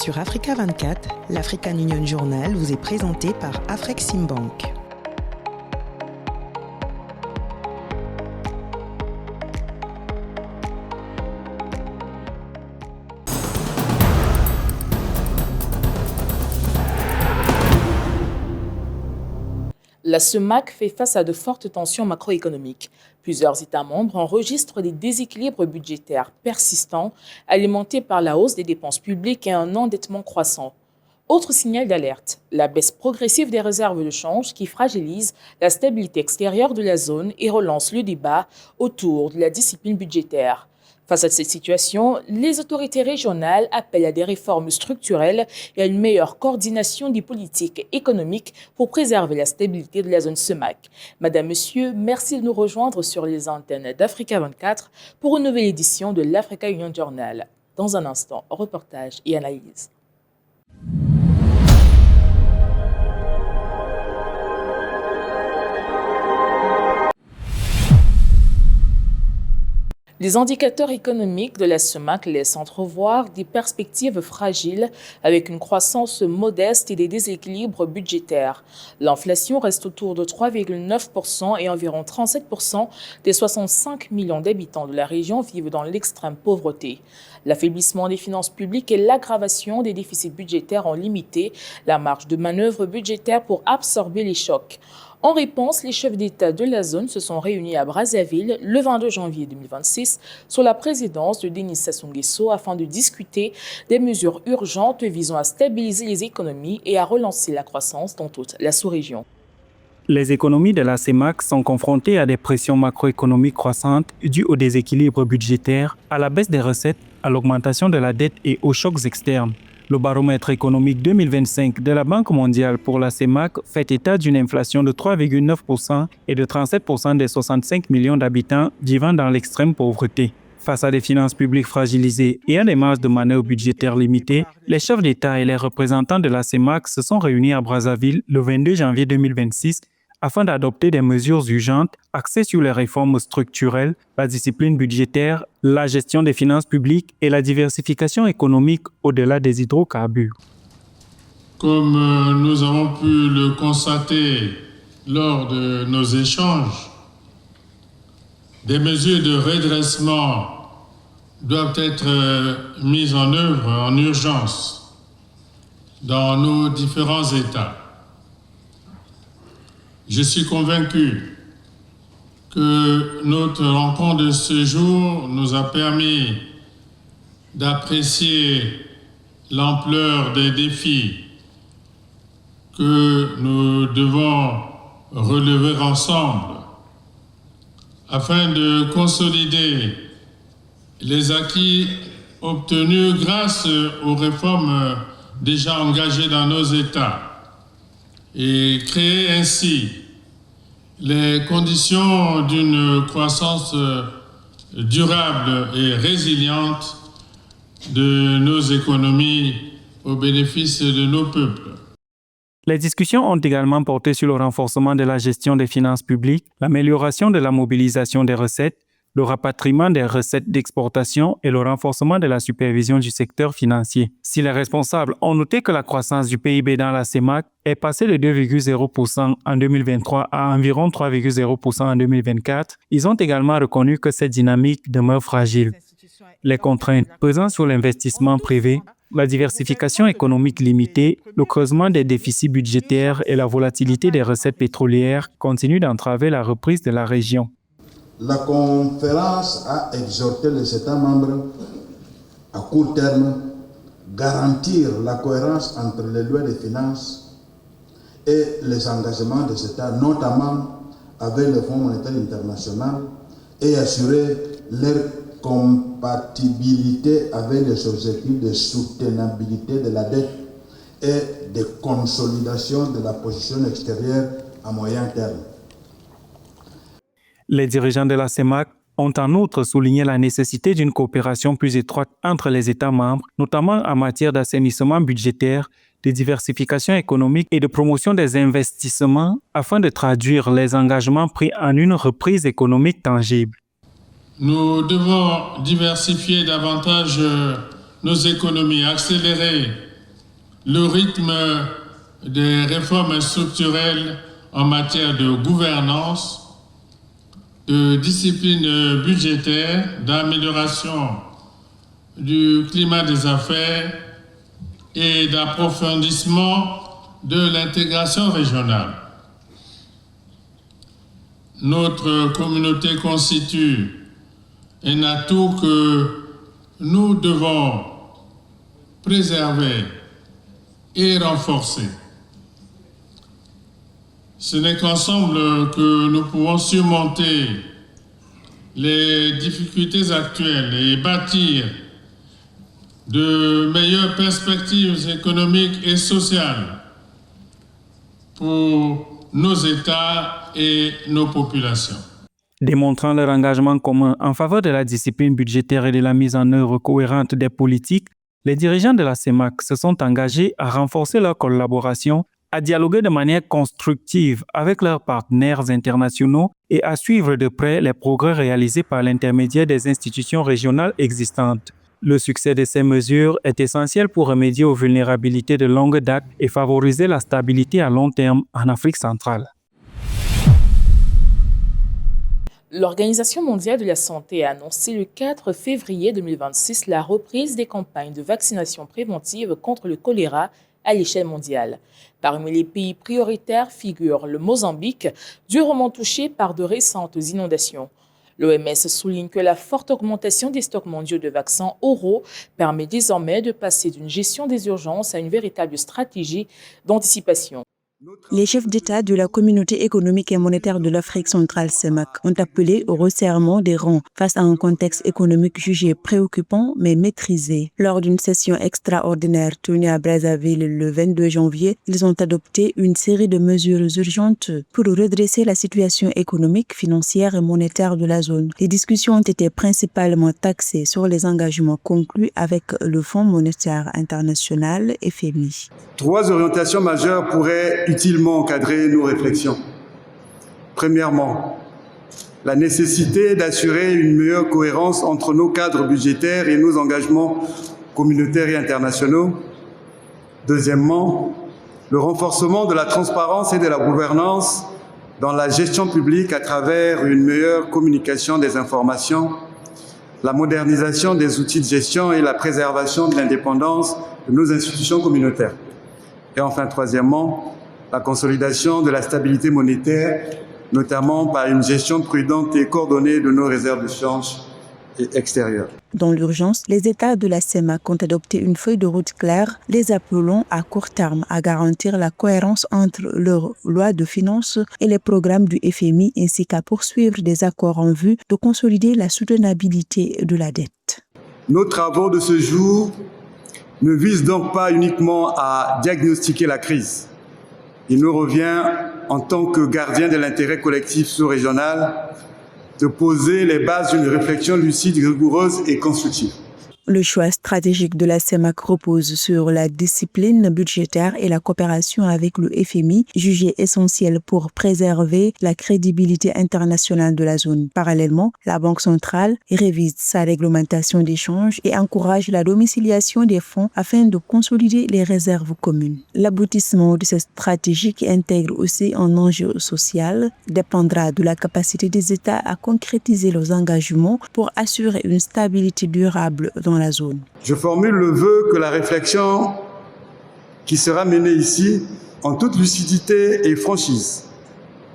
Sur Africa 24, l'African Union Journal vous est présenté par Afreximbank. La CEMAC fait face à de fortes tensions macroéconomiques. Plusieurs États membres enregistrent des déséquilibres budgétaires persistants, alimentés par la hausse des dépenses publiques et un endettement croissant. Autre signal d'alerte, la baisse progressive des réserves de change qui fragilise la stabilité extérieure de la zone et relance le débat autour de la discipline budgétaire. Face à cette situation, les autorités régionales appellent à des réformes structurelles et à une meilleure coordination des politiques économiques pour préserver la stabilité de la zone CEMAC. Madame, Monsieur, merci de nous rejoindre sur les antennes d'Africa 24 pour une nouvelle édition de l'Africa Union Journal. Dans un instant, reportage et analyse. Les indicateurs économiques de la CEMAC laissent entrevoir des perspectives fragiles avec une croissance modeste et des déséquilibres budgétaires. L'inflation reste autour de 3,9% et environ 37% des 65 millions d'habitants de la région vivent dans l'extrême pauvreté. L'affaiblissement des finances publiques et l'aggravation des déficits budgétaires ont limité la marge de manœuvre budgétaire pour absorber les chocs. En réponse, les chefs d'État de la zone se sont réunis à Brazzaville le 22 janvier 2026 sous la présidence de Denis Sassou Nguesso afin de discuter des mesures urgentes visant à stabiliser les économies et à relancer la croissance dans toute la sous-région. Les économies de la CEMAC sont confrontées à des pressions macroéconomiques croissantes dues au déséquilibre budgétaire, à la baisse des recettes, à l'augmentation de la dette et aux chocs externes. Le baromètre économique 2025 de la Banque mondiale pour la CEMAC fait état d'une inflation de 3,9% et de 37% des 65 millions d'habitants vivant dans l'extrême pauvreté. Face à des finances publiques fragilisées et à des marges de manœuvre budgétaires limitées, les chefs d'État et les représentants de la CEMAC se sont réunis à Brazzaville le 22 janvier 2026 afin d'adopter des mesures urgentes axées sur les réformes structurelles, la discipline budgétaire, la gestion des finances publiques et la diversification économique au-delà des hydrocarbures. Comme nous avons pu le constater lors de nos échanges, des mesures de redressement doivent être mises en œuvre en urgence dans nos différents États. Je suis convaincu que notre rencontre de ce jour nous a permis d'apprécier l'ampleur des défis que nous devons relever ensemble afin de consolider les acquis obtenus grâce aux réformes déjà engagées dans nos États et créer ainsi les conditions d'une croissance durable et résiliente de nos économies au bénéfice de nos peuples. Les discussions ont également porté sur le renforcement de la gestion des finances publiques, l'amélioration de la mobilisation des recettes, le rapatriement des recettes d'exportation et le renforcement de la supervision du secteur financier. Si les responsables ont noté que la croissance du PIB dans la CEMAC est passée de 2,0% en 2023 à environ 3,0% en 2024, ils ont également reconnu que cette dynamique demeure fragile. Les contraintes pesant sur l'investissement privé, la diversification économique limitée, le creusement des déficits budgétaires et la volatilité des recettes pétrolières continuent d'entraver la reprise de la région. La conférence a exhorté les États membres à court terme garantir la cohérence entre les lois de finances et les engagements des États, notamment avec le Fonds monétaire international, et assurer leur compatibilité avec les objectifs de soutenabilité de la dette et de consolidation de la position extérieure à moyen terme. Les dirigeants de la CEMAC ont en outre souligné la nécessité d'une coopération plus étroite entre les États membres, notamment en matière d'assainissement budgétaire, de diversification économique et de promotion des investissements afin de traduire les engagements pris en une reprise économique tangible. Nous devons diversifier davantage nos économies, accélérer le rythme des réformes structurelles en matière de gouvernance, de discipline budgétaire, d'amélioration du climat des affaires et d'approfondissement de l'intégration régionale. Notre communauté constitue un atout que nous devons préserver et renforcer. Ce n'est qu'ensemble que nous pouvons surmonter les difficultés actuelles et bâtir de meilleures perspectives économiques et sociales pour nos États et nos populations. Démontrant leur engagement commun en faveur de la discipline budgétaire et de la mise en œuvre cohérente des politiques, les dirigeants de la CEMAC se sont engagés à renforcer leur collaboration, à dialoguer de manière constructive avec leurs partenaires internationaux et à suivre de près les progrès réalisés par l'intermédiaire des institutions régionales existantes. Le succès de ces mesures est essentiel pour remédier aux vulnérabilités de longue date et favoriser la stabilité à long terme en Afrique centrale. L'Organisation mondiale de la santé a annoncé le 4 février 2026 la reprise des campagnes de vaccination préventive contre le choléra à l'échelle mondiale. Parmi les pays prioritaires figure le Mozambique, durement touché par de récentes inondations. L'OMS souligne que la forte augmentation des stocks mondiaux de vaccins oraux permet désormais de passer d'une gestion des urgences à une véritable stratégie d'anticipation. Les chefs d'État de la Communauté économique et monétaire de l'Afrique centrale CEMAC ont appelé au resserrement des rangs face à un contexte économique jugé préoccupant mais maîtrisé. Lors d'une session extraordinaire tenue à Brazzaville le 22 janvier, ils ont adopté une série de mesures urgentes pour redresser la situation économique, financière et monétaire de la zone. Les discussions ont été principalement axées sur les engagements conclus avec le Fonds monétaire international FMI. 3 orientations majeures pourraient utilement encadrer nos réflexions. Premièrement, la nécessité d'assurer une meilleure cohérence entre nos cadres budgétaires et nos engagements communautaires et internationaux. Deuxièmement, le renforcement de la transparence et de la gouvernance dans la gestion publique à travers une meilleure communication des informations, la modernisation des outils de gestion et la préservation de l'indépendance de nos institutions communautaires. Et enfin, troisièmement, la consolidation de la stabilité monétaire, notamment par une gestion prudente et coordonnée de nos réserves de change extérieures. Dans l'urgence, les États de la CEMAC ont adopté une feuille de route claire, les appelant à court terme à garantir la cohérence entre leur loi de finances et les programmes du FMI, ainsi qu'à poursuivre des accords en vue de consolider la soutenabilité de la dette. Nos travaux de ce jour ne visent donc pas uniquement à diagnostiquer la crise. Il nous revient, en tant que gardiens de l'intérêt collectif sous-régional, de poser les bases d'une réflexion lucide, rigoureuse et constructive. Le choix stratégique de la CEMAC repose sur la discipline budgétaire et la coopération avec le FMI, jugée essentielle pour préserver la crédibilité internationale de la zone. Parallèlement, la Banque centrale révise sa réglementation d'échange et encourage la domiciliation des fonds afin de consolider les réserves communes. L'aboutissement de cette stratégie, qui intègre aussi un enjeu social, dépendra de la capacité des États à concrétiser leurs engagements pour assurer une stabilité durable dans la zone. Je formule le vœu que la réflexion qui sera menée ici, en toute lucidité et franchise,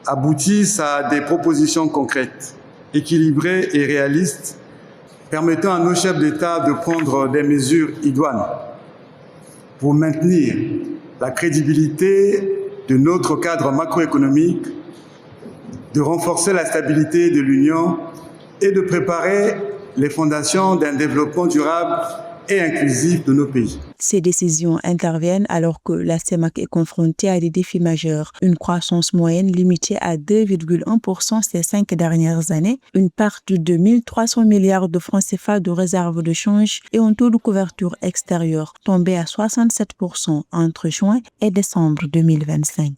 aboutisse à des propositions concrètes, équilibrées et réalistes, permettant à nos chefs d'État de prendre des mesures idoines pour maintenir la crédibilité de notre cadre macroéconomique, de renforcer la stabilité de l'Union et de préparer les fondations d'un développement durable et inclusif de nos pays. Ces décisions interviennent alors que la CEMAC est confrontée à des défis majeurs. Une croissance moyenne limitée à 2,1% ces 5 dernières années, une perte de 1 300 milliards de francs CFA de réserves de change et un taux de couverture extérieure tombé à 67% entre juin et décembre 2025.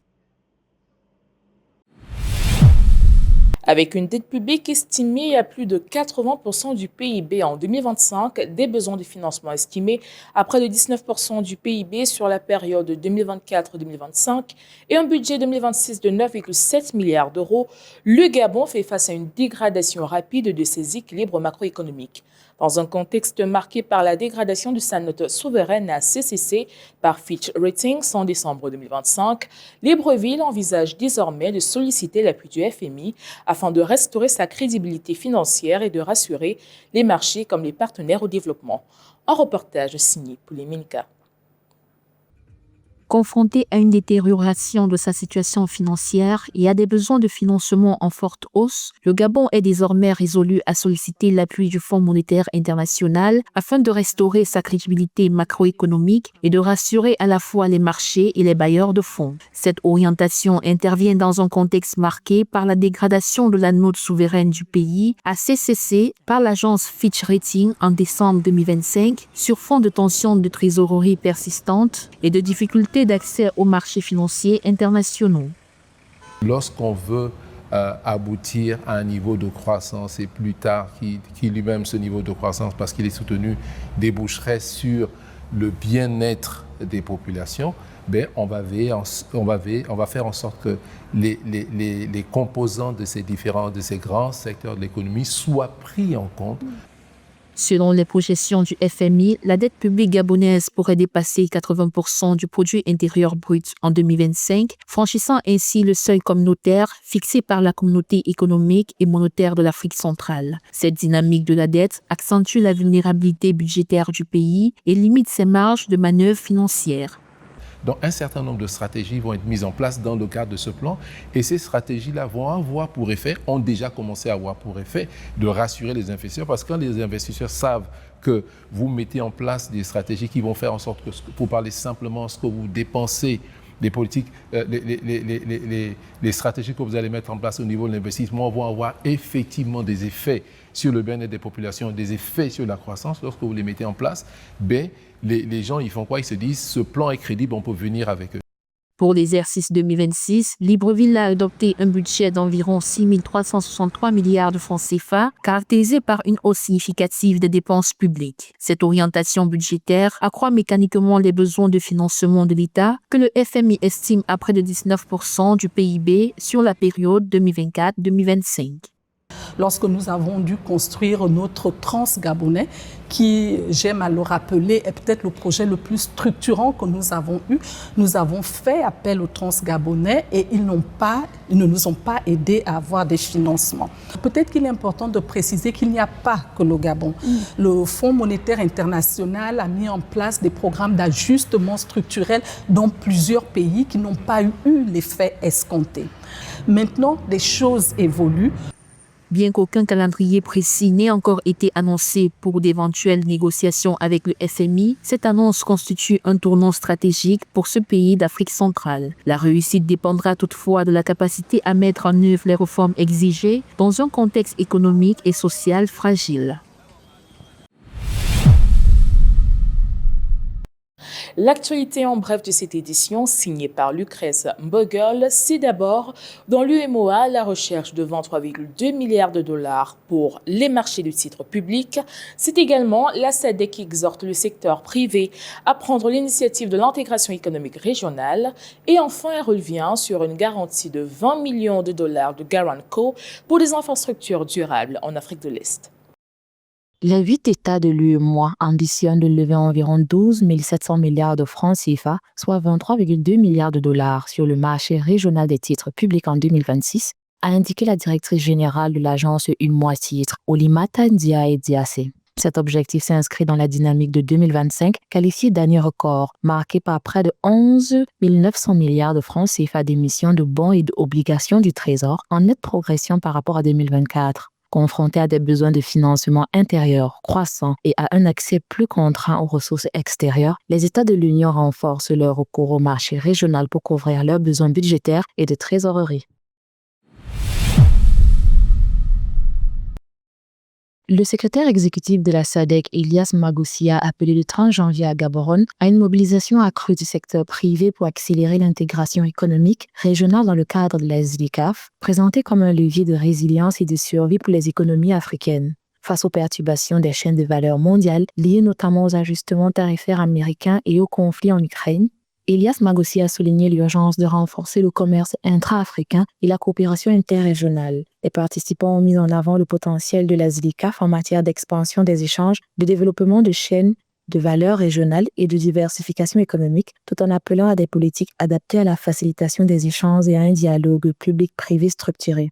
Avec une dette publique estimée à plus de 80% du PIB en 2025, des besoins de financement estimés à près de 19% du PIB sur la période 2024-2025 et un budget 2026 de 9,7 milliards d'euros, le Gabon fait face à une dégradation rapide de ses équilibres macroéconomiques. Dans un contexte marqué par la dégradation de sa note souveraine à CCC par Fitch Ratings en décembre 2025, Libreville envisage désormais de solliciter l'appui du FMI afin de restaurer sa crédibilité financière et de rassurer les marchés comme les partenaires au développement. Un reportage signé Pouleminka. Confronté à une détérioration de sa situation financière et à des besoins de financement en forte hausse, le Gabon est désormais résolu à solliciter l'appui du Fonds monétaire international afin de restaurer sa crédibilité macroéconomique et de rassurer à la fois les marchés et les bailleurs de fonds. Cette orientation intervient dans un contexte marqué par la dégradation de la note souveraine du pays à CCC par l'agence Fitch Ratings en décembre 2025 sur fond de tensions de trésorerie persistantes et de difficultés d'accès aux marchés financiers internationaux. Lorsqu'on veut aboutir à un niveau de croissance et plus tard qui lui-même ce niveau de croissance parce qu'il est soutenu déboucherait sur le bien-être des populations, on va faire en sorte que les composants de ces grands secteurs de l'économie soient pris en compte. Selon les projections du FMI, la dette publique gabonaise pourrait dépasser 80% du produit intérieur brut en 2025, franchissant ainsi le seuil communautaire fixé par la Communauté économique et monétaire de l'Afrique centrale. Cette dynamique de la dette accentue la vulnérabilité budgétaire du pays et limite ses marges de manœuvre financières. Donc, un certain nombre de stratégies vont être mises en place dans le cadre de ce plan et ces stratégies-là vont avoir pour effet, ont déjà commencé à avoir pour effet de rassurer les investisseurs parce que quand les investisseurs savent que vous mettez en place des stratégies qui vont faire en sorte que, pour parler simplement, ce que vous dépensez, les politiques, les stratégies que vous allez mettre en place au niveau de l'investissement vont avoir effectivement des effets sur le bien-être des populations, des effets sur la croissance. Lorsque vous les mettez en place, les gens, ils font quoi? Ils se disent, ce plan est crédible, on peut venir avec eux. Pour l'exercice 2026, Libreville a adopté un budget d'environ 6 363 milliards de francs CFA, caractérisé par une hausse significative des dépenses publiques. Cette orientation budgétaire accroît mécaniquement les besoins de financement de l'État, que le FMI estime à près de 19% du PIB sur la période 2024-2025. Lorsque nous avons dû construire notre Trans-Gabonais, qui, j'aime à le rappeler, est peut-être le projet le plus structurant que nous avons eu. Nous avons fait appel aux Trans-Gabonais et ils ne nous ont pas aidés à avoir des financements. Peut-être qu'il est important de préciser qu'il n'y a pas que le Gabon. Le Fonds monétaire international a mis en place des programmes d'ajustement structurel dans plusieurs pays qui n'ont pas eu l'effet escompté. Maintenant, les choses évoluent. Bien qu'aucun calendrier précis n'ait encore été annoncé pour d'éventuelles négociations avec le FMI, cette annonce constitue un tournant stratégique pour ce pays d'Afrique centrale. La réussite dépendra toutefois de la capacité à mettre en œuvre les réformes exigées dans un contexte économique et social fragile. L'actualité en bref de cette édition, signée par Lucrèce Mbogol, c'est d'abord dans l'UMOA, la recherche de 23,2 milliards de dollars pour les marchés de titres publics. C'est également la SADC qui exhorte le secteur privé à prendre l'initiative de l'intégration économique régionale. Et enfin, elle revient sur une garantie de 20 millions de dollars de Guaranco pour des infrastructures durables en Afrique de l'Est. Les 8 États de l'UEMOA ambitionnent de lever environ 12 700 milliards de francs CFA, soit 23,2 milliards de dollars sur le marché régional des titres publics en 2026, a indiqué la directrice générale de l'agence UEMOA Titres, Olimata Ndiaye Diassé. Cet objectif s'inscrit dans la dynamique de 2025, qualifiée d'année record, marquée par près de 11 900 milliards de francs CFA d'émissions de bons et d'obligations du Trésor, en nette progression par rapport à 2024. Confrontés à des besoins de financement intérieur croissants et à un accès plus contraint aux ressources extérieures, les États de l'Union renforcent leur recours au marché régional pour couvrir leurs besoins budgétaires et de trésorerie. Le secrétaire exécutif de la SADC, Elias Magossia, a appelé le 30 janvier à Gaborone à une mobilisation accrue du secteur privé pour accélérer l'intégration économique régionale dans le cadre de la SDCAF, présentée comme un levier de résilience et de survie pour les économies africaines. Face aux perturbations des chaînes de valeur mondiales, liées notamment aux ajustements tarifaires américains et au conflit en Ukraine, Elias Magossia a souligné l'urgence de renforcer le commerce intra-africain et la coopération interrégionale. Les participants ont mis en avant le potentiel de la SDCAF en matière d'expansion des échanges, de développement de chaînes de valeur régionales et de diversification économique, tout en appelant à des politiques adaptées à la facilitation des échanges et à un dialogue public-privé structuré.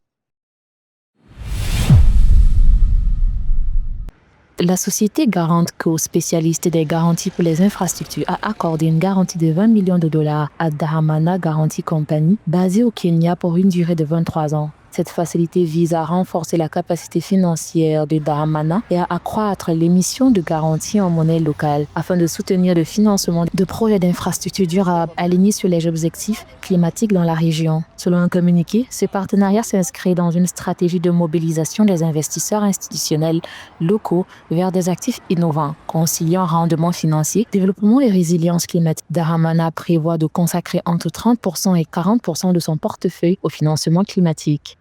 La société Garant Co, spécialiste des garanties pour les infrastructures, a accordé une garantie de 20 millions de dollars à Dahamana Guarantee Company, basée au Kenya pour une durée de 23 ans. Cette facilité vise à renforcer la capacité financière de Dahamana et à accroître l'émission de garanties en monnaie locale afin de soutenir le financement de projets d'infrastructures durables alignés sur les objectifs climatiques dans la région. Selon un communiqué, ce partenariat s'inscrit dans une stratégie de mobilisation des investisseurs institutionnels locaux vers des actifs innovants, conciliant rendement financier, développement et résilience climatique. Dahamana prévoit de consacrer entre 30% et 40% de son portefeuille au financement climatique.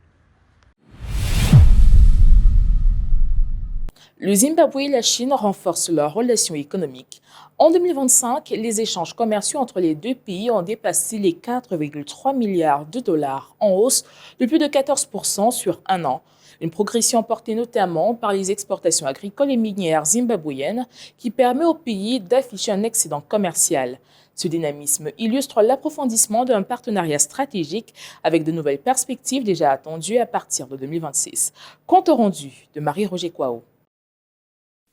Le Zimbabwe et la Chine renforcent leurs relations économiques. En 2025, les échanges commerciaux entre les deux pays ont dépassé les 4,3 milliards de dollars, en hausse de plus de 14% sur un an. Une progression portée notamment par les exportations agricoles et minières zimbabwéennes qui permet au pays d'afficher un excédent commercial. Ce dynamisme illustre l'approfondissement d'un partenariat stratégique avec de nouvelles perspectives déjà attendues à partir de 2026. Compte rendu de Marie-Roger Kwao.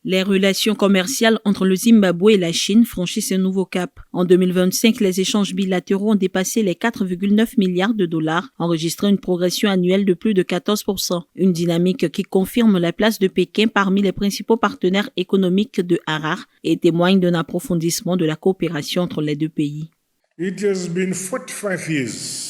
Les relations commerciales entre le Zimbabwe et la Chine franchissent un nouveau cap. En 2025, les échanges bilatéraux ont dépassé les 4,9 milliards de dollars, enregistrant une progression annuelle de plus de 14%. Une dynamique qui confirme la place de Pékin parmi les principaux partenaires économiques de Harare et témoigne d'un approfondissement de la coopération entre les deux pays. It has been 45 years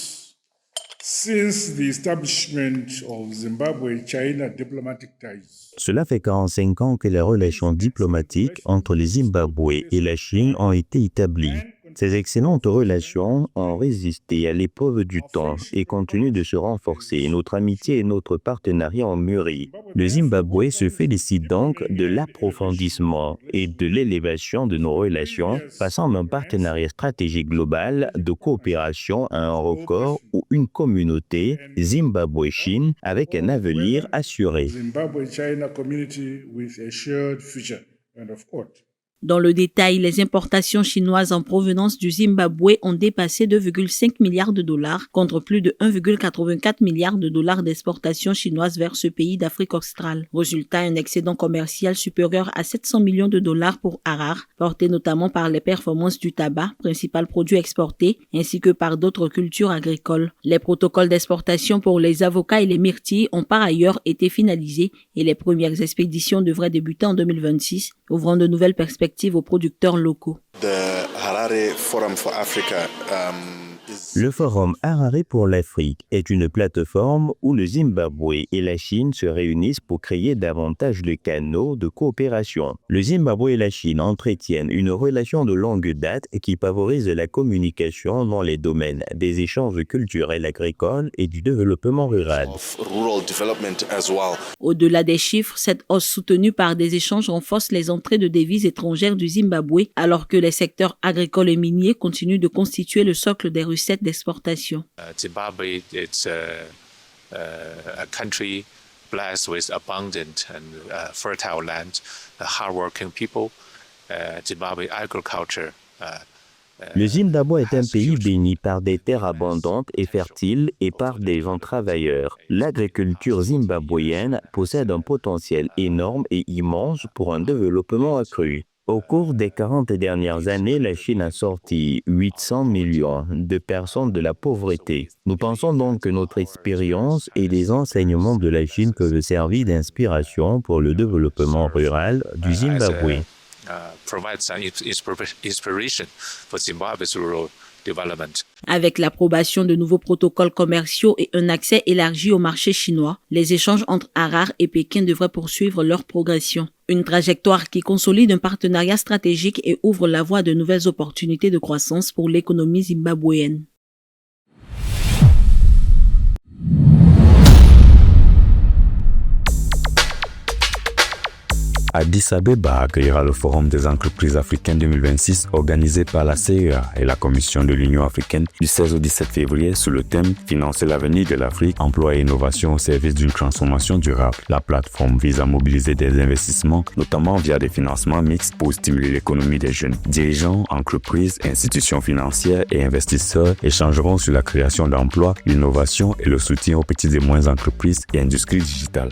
since the establishment of Zimbabwe-China diplomatic ties. Cela fait 45 ans que les relations diplomatiques entre le Zimbabwe et la Chine ont été établies. Ces excellentes relations ont résisté à l'épreuve du temps et continuent de se renforcer. Notre amitié et notre partenariat ont mûri. Le Zimbabwe se félicite donc de l'approfondissement et de l'élévation de nos relations, passant d'un partenariat stratégique global de coopération à un record ou une communauté Zimbabwe-Chine avec un avenir assuré. Dans le détail, les importations chinoises en provenance du Zimbabwe ont dépassé 2,5 milliards de dollars contre plus de 1,84 milliard de dollars d'exportations chinoises vers ce pays d'Afrique australe. Résultat, un excédent commercial supérieur à 700 millions de dollars pour Harare, porté notamment par les performances du tabac, principal produit exporté, ainsi que par d'autres cultures agricoles. Les protocoles d'exportation pour les avocats et les myrtilles ont par ailleurs été finalisés et les premières expéditions devraient débuter en 2026, ouvrant de nouvelles perspectives aux producteurs locaux. Le Forum Harare pour l'Afrique est une plateforme où le Zimbabwe et la Chine se réunissent pour créer davantage de canaux de coopération. Le Zimbabwe et la Chine entretiennent une relation de longue date qui favorise la communication dans les domaines des échanges culturels agricoles et du développement rural. Au-delà des chiffres, cette hausse soutenue par des échanges renforce les entrées de devises étrangères du Zimbabwe, alors que les secteurs agricoles et miniers continuent de constituer le socle des recettes d'exportation. Zimbabwe is a country blessed with abundant and fertile land, hardworking people. Zimbabwe agriculture. Le Zimbabwe est un pays béni par des terres abondantes et fertiles et par des gens travailleurs. L'agriculture zimbabwéenne possède un potentiel énorme et immense pour un développement accru. Au cours des 40 dernières années, la Chine a sorti 800 millions de personnes de la pauvreté. Nous pensons donc que notre expérience et les enseignements de la Chine peuvent servir d'inspiration pour le développement rural du Zimbabwe. Provides some inspiration for Zimbabwe's rural development. Avec l'approbation de nouveaux protocoles commerciaux et un accès élargi au marché chinois, les échanges entre Harare et Pékin devraient poursuivre leur progression. Une trajectoire qui consolide un partenariat stratégique et ouvre la voie à de nouvelles opportunités de croissance pour l'économie zimbabwéenne. Addis Abeba accueillera le Forum des entreprises africaines 2026 organisé par la CEA et la Commission de l'Union africaine du 16 au 17 février sous le thème « Financer l'avenir de l'Afrique, emploi et innovation au service d'une transformation durable ». La plateforme vise à mobiliser des investissements, notamment via des financements mixtes pour stimuler l'économie des jeunes. Dirigeants, entreprises, institutions financières et investisseurs échangeront sur la création d'emplois, l'innovation et le soutien aux petites et moyennes entreprises et industries digitales.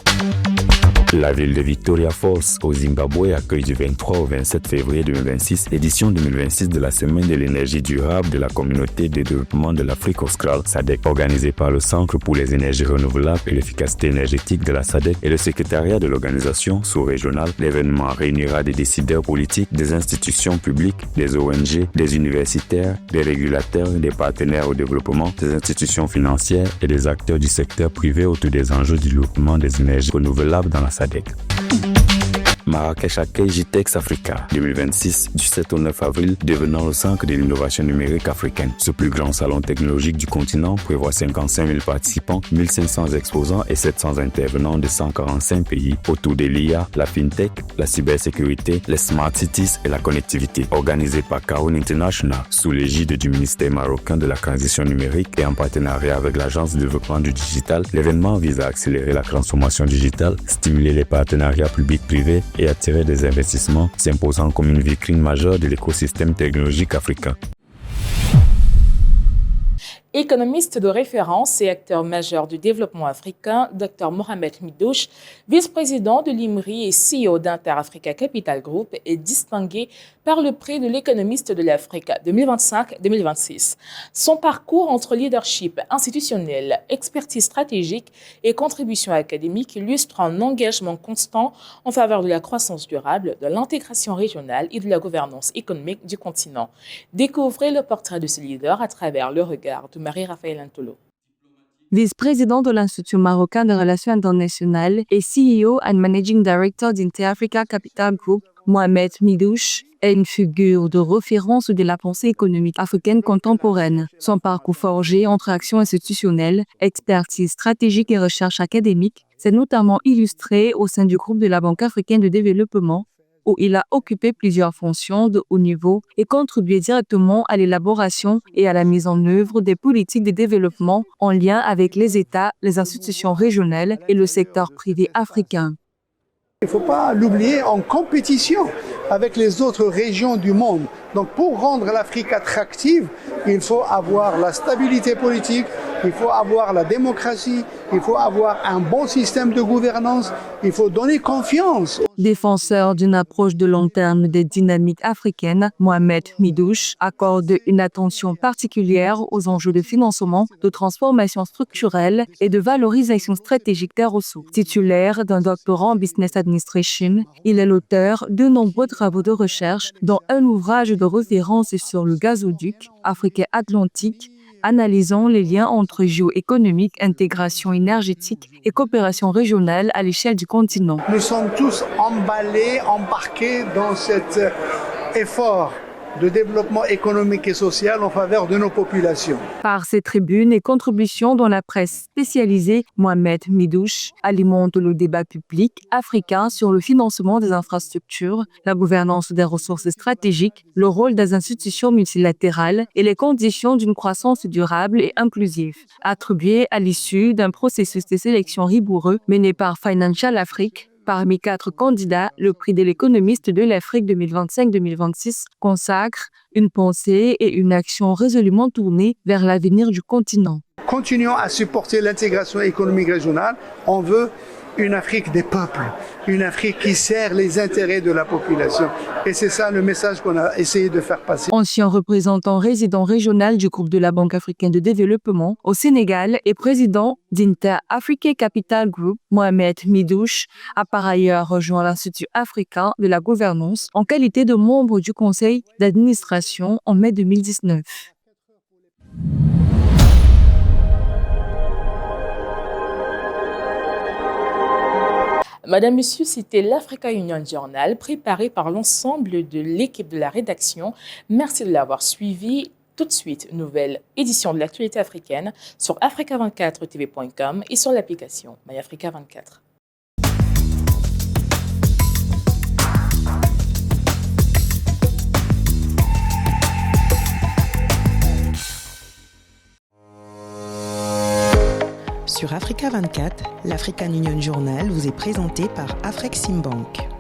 La ville de Victoria Falls, au Zimbabwe, accueille du 23 au 27 février 2026 l'édition 2026 de la Semaine de l'énergie durable de la Communauté de développement de l'Afrique australe, SADC, organisée par le Centre pour les énergies renouvelables et l'efficacité énergétique de la SADC et le secrétariat de l'organisation sous-régionale. L'événement réunira des décideurs politiques, des institutions publiques, des ONG, des universitaires, des régulateurs, des partenaires au développement, des institutions financières et des acteurs du secteur privé autour des enjeux du développement des énergies renouvelables dans la SADC. Marrakech accueille GITEX Africa 2026 du 7 au 9 avril, devenant le centre de l'innovation numérique africaine. Ce plus grand salon technologique du continent prévoit 55 000 participants, 1500 exposants et 700 intervenants de 145 pays autour de l'IA, la FinTech, la cybersécurité, les Smart Cities et la connectivité. Organisé par Karoun International sous l'égide du ministère marocain de la transition numérique et en partenariat avec l'Agence de développement du digital, l'événement vise à accélérer la transformation digitale, stimuler les partenariats publics-privés et attirer des investissements, s'imposant comme une vitrine majeure de l'écosystème technologique africain. Économiste de référence et acteur majeur du développement africain, Dr Mohamed Midouche, vice-président de l'IMRI et CEO d'Inter-Africa Capital Group, est distingué par le prix de l'économiste de l'Afrique 2025-2026. Son parcours entre leadership institutionnel, expertise stratégique et contribution académique illustre un engagement constant en faveur de la croissance durable, de l'intégration régionale et de la gouvernance économique du continent. Découvrez le portrait de ce leader à travers le regard de Marie-Raphaël Antolo. Vice-président de l'Institut marocain de relations internationales et CEO and Managing Director d'Inter-Africa Capital Group, Mohamed Midouche est une figure de référence de la pensée économique africaine contemporaine. Son parcours forgé entre action institutionnelle, expertise stratégique et recherche académique s'est notamment illustré au sein du groupe de la Banque africaine de développement, où il a occupé plusieurs fonctions de haut niveau et contribué directement à l'élaboration et à la mise en œuvre des politiques de développement en lien avec les États, les institutions régionales et le secteur privé africain. Il ne faut pas l'oublier en compétition avec les autres régions du monde. Donc pour rendre l'Afrique attractive, il faut avoir la stabilité politique, il faut avoir la démocratie, il faut avoir un bon système de gouvernance, il faut donner confiance. Défenseur d'une approche de long terme des dynamiques africaines, Mohamed Midouche accorde une attention particulière aux enjeux de financement, de transformation structurelle et de valorisation stratégique des ressources. Titulaire d'un doctorat en Business Administration, il est l'auteur de nombreux travaux de recherche, dont un ouvrage de référence sur le gazoduc africain-atlantique, analysant les liens entre géoéconomique, intégration énergétique et coopération régionale à l'échelle du continent. Nous sommes tous emballés, embarqués dans cet effort de développement économique et social en faveur de nos populations. Par ses tribunes et contributions dans la presse spécialisée, Mohamed Midouche alimente le débat public africain sur le financement des infrastructures, la gouvernance des ressources stratégiques, le rôle des institutions multilatérales et les conditions d'une croissance durable et inclusive. Attribué à l'issue d'un processus de sélection rigoureux mené par Financial Afrique, parmi 4 candidats, le prix de l'économiste de l'Afrique 2025-2026 consacre une pensée et une action résolument tournées vers l'avenir du continent. Continuons à supporter l'intégration économique régionale. On veut une Afrique des peuples, une Afrique qui sert les intérêts de la population. Et c'est ça le message qu'on a essayé de faire passer. Ancien représentant résident régional du groupe de la Banque africaine de développement au Sénégal et président d'Inter-Africa Capital Group, Mohamed Midouche a par ailleurs rejoint l'Institut africain de la gouvernance en qualité de membre du conseil d'administration en mai 2019. Madame, Monsieur, c'était l'Africa Union Journal préparé par l'ensemble de l'équipe de la rédaction. Merci de l'avoir suivi. Tout de suite, nouvelle édition de l'actualité africaine sur africa24tv.com et sur l'application MyAfrica24. Sur Africa 24, l'African Union Journal vous est présenté par Afreximbank.